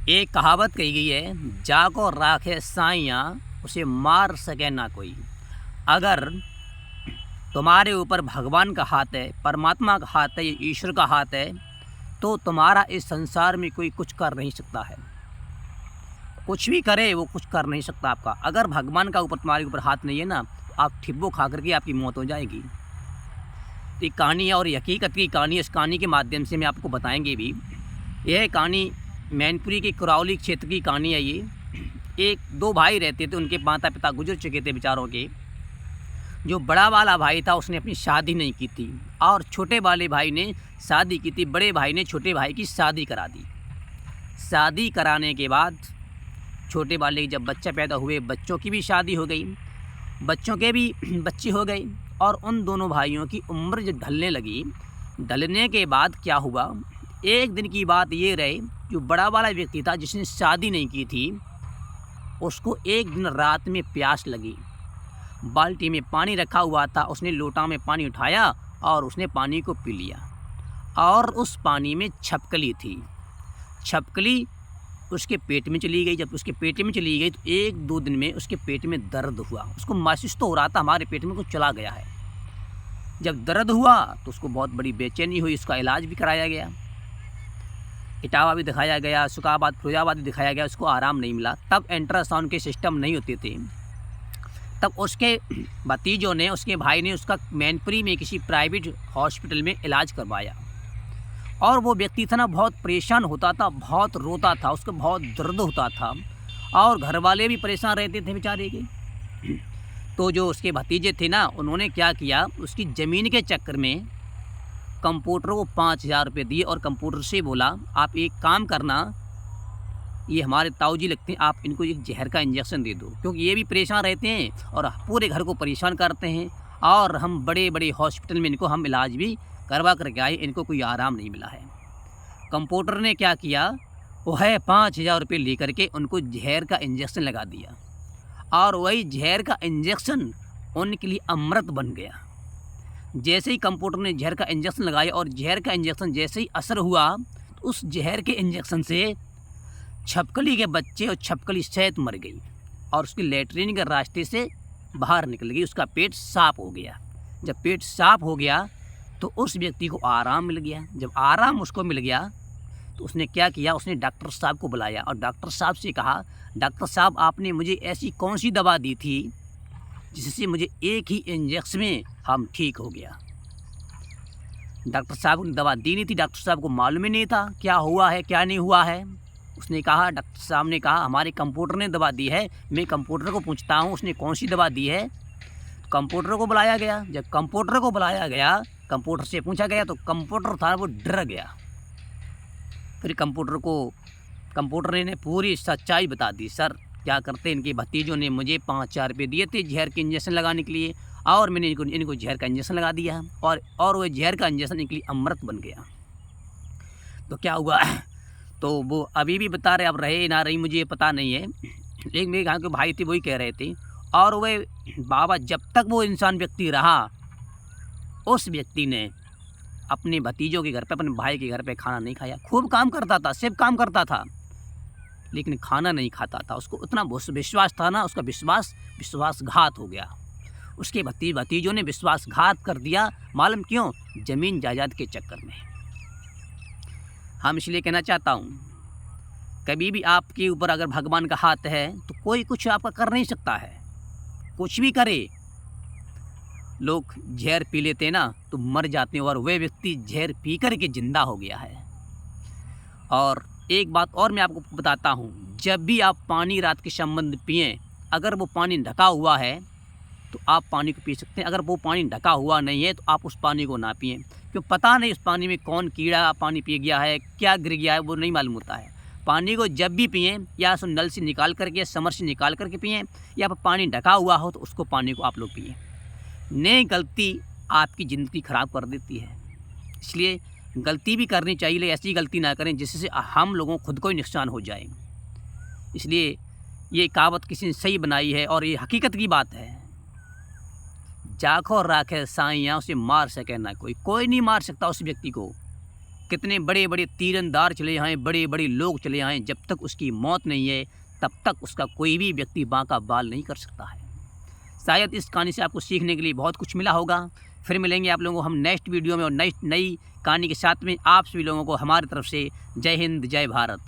एक कहावत कही गई है, जाको राखे साइयाँ उसे मार सके ना कोई। अगर तुम्हारे ऊपर भगवान का हाथ है, परमात्मा का हाथ है, ईश्वर का हाथ है, तो तुम्हारा इस संसार में कोई कुछ कर नहीं सकता है। कुछ भी करे वो कुछ कर नहीं सकता आपका। अगर भगवान का ऊपर तुम्हारे ऊपर हाथ नहीं है ना, आप ठिब्बो खा करके आपकी मौत हो जाएगी। एक कहानी है और हकीकत की कहानी, इस कहानी के माध्यम से मैं आपको बताएंगे भी। यह कहानी मैनपुरी के कुरावली क्षेत्र की कहानी है। ये एक दो भाई रहते थे, उनके माता पिता गुजर चुके थे बेचारों के। जो बड़ा वाला भाई था उसने अपनी शादी नहीं की थी और छोटे वाले भाई ने शादी की थी। बड़े भाई ने छोटे भाई की शादी करा दी। शादी कराने के बाद छोटे वाले की जब बच्चा पैदा हुए, बच्चों की भी शादी हो गई, बच्चों के भी बच्चे हो गए और उन दोनों भाइयों की उम्र जब ढलने लगी, ढलने के बाद क्या हुआ, एक दिन की बात ये रहे, जो बड़ा वाला व्यक्ति था जिसने शादी नहीं की थी, उसको एक दिन रात में प्यास लगी। बाल्टी में पानी रखा हुआ था, उसने लोटा में पानी उठाया और उसने पानी को पी लिया। और उस पानी में छपकली थी। छपकली उसके पेट में चली गई। जब उसके पेट में चली गई तो एक दो दिन में उसके पेट में दर्द हुआ। उसको महसूस तो हो रहा था हमारे पेट में कुछ चला गया है। जब दर्द हुआ तो उसको बहुत बड़ी बेचैनी हुई। उसका इलाज भी कराया गया, इटावा भी दिखाया गया, सुखाबाद फिरोजाबाद भी दिखाया गया, उसको आराम नहीं मिला। तब अल्ट्रासाउंड के सिस्टम नहीं होते थे। तब उसके भतीजों ने, उसके भाई ने उसका मैनपुरी में किसी प्राइवेट हॉस्पिटल में इलाज करवाया। और वो व्यक्ति था ना, बहुत परेशान होता था, बहुत रोता था, उसको बहुत दर्द होता था और घर वाले भी परेशान रहते थे बेचारे के। तो जो उसके भतीजे थे ना, उन्होंने क्या किया, उसकी ज़मीन के चक्कर में कंप्यूटर को 5,000 रुपये दिए और कंप्यूटर से बोला, आप एक काम करना, ये हमारे ताऊजी लगते हैं, आप इनको एक जहर का इंजेक्शन दे दो, क्योंकि ये भी परेशान रहते हैं और पूरे घर को परेशान करते हैं। और हम बड़े बड़े हॉस्पिटल में इनको हम इलाज भी करवा करके आए, इनको कोई आराम नहीं मिला है। कंप्यूटर ने क्या किया, वो है 5,000 रुपये ले करके उनको जहर का इंजेक्शन लगा दिया। और वही जहर का इंजेक्शन उनके लिए अमृत बन गया। जैसे ही कंप्यूटर ने जहर का इंजेक्शन लगाया और जहर का इंजेक्शन जैसे ही असर हुआ, तो उस जहर के इंजेक्शन से छपकली के बच्चे और छपकली सहित मर गई और उसकी लेटरिन के रास्ते से बाहर निकल गई। उसका पेट साफ हो गया। जब पेट साफ हो गया तो उस व्यक्ति को आराम मिल गया। जब आराम उसको मिल गया तो उसने क्या किया, उसने डॉक्टर साहब को बुलाया और डॉक्टर साहब से कहा, डॉक्टर साहब आपने मुझे ऐसी कौन सी दवा दी थी जिससे मुझे एक ही इंजेक्शन में हम ठीक हो गया। डॉक्टर साहब ने दवा दी नहीं थी, डॉक्टर साहब को मालूम ही नहीं था क्या हुआ है क्या नहीं हुआ है। उसने कहा, डॉक्टर साहब ने कहा, हमारे कंप्यूटर ने दवा दी है, मैं कंप्यूटर को पूछता हूँ उसने कौन सी दवा दी है। कंप्यूटर को बुलाया गया। जब कंप्यूटर को बुलाया गया, कंप्यूटर से पूछा गया, तो कंप्यूटर था वो डर गया। फिर कंप्यूटर ने पूरी सच्चाई बता दी। सर क्या करते, इनके भतीजों ने मुझे 5,000 रुपये दिए थे जहर के इंजेक्शन लगाने के लिए और मैंने इनको जहर का इंजेक्शन लगा दिया और वो जहर का इंजेक्शन इनके लिए अमृत बन गया। तो क्या हुआ, तो वो अभी भी बता रहे, अब रहे ना रही मुझे पता नहीं है, लेकिन मेरे गाँव के भाई थे वही कह रहे थे। और वह बाबा जब तक वो इंसान व्यक्ति रहा, उस व्यक्ति ने अपने भतीजों के घर पे, अपने भाई के घर पे खाना नहीं खाया। खूब काम करता था, सिर्फ काम करता था, लेकिन खाना नहीं खाता था। उसको उतना विश्वास था ना, उसका विश्वासघात हो गया। उसके भतीजों ने विश्वासघात कर दिया। मालूम क्यों? ज़मीन जायदाद के चक्कर में। हम इसलिए कहना चाहता हूँ, कभी भी आपके ऊपर अगर भगवान का हाथ है तो कोई कुछ आपका कर नहीं सकता है। कुछ भी करे, लोग जहर पी लेते ना तो मर जाते हैं और वह व्यक्ति जहर पी कर के जिंदा हो गया है। और एक बात और मैं आपको बताता हूँ, जब भी आप पानी रात के संबंध पिएं, अगर वो पानी ढका हुआ है तो आप पानी को पी सकते हैं। अगर वो पानी ढका हुआ नहीं है तो आप उस पानी को ना पिएं, क्यों पता नहीं उस पानी में कौन कीड़ा पानी पी गया है, क्या गिर गया है, वो नहीं मालूम होता है। पानी को जब भी पिएं, या उस नल से निकाल करके या समर से निकाल करके पिएं, या पानी ढका हुआ हो तो उसको पानी को आप लोग पिएं। नई गलती आपकी ज़िंदगी ख़राब कर देती है। इसलिए गलती भी करनी चाहिए, लेकिन ऐसी गलती ना करें जिससे हम लोगों खुद को ही नुकसान हो जाए। इसलिए ये कहावत किसी ने सही बनाई है और ये हकीकत की बात है, जाखो राखे साइयाँ उसे मार सके ना कोई। कोई नहीं मार सकता उस व्यक्ति को। कितने बड़े बड़े तीरंदाज चले आएँ, बड़े बड़े लोग चले आएँ, जब तक उसकी मौत नहीं है तब तक उसका कोई भी व्यक्ति बांका बाल नहीं कर सकता है। शायद इस कहानी से आपको सीखने के लिए बहुत कुछ मिला होगा। फिर मिलेंगे आप लोगों को हम नेक्स्ट वीडियो में और नई कहानी के साथ में। आप सभी लोगों को हमारी तरफ से जय हिंद, जय भारत।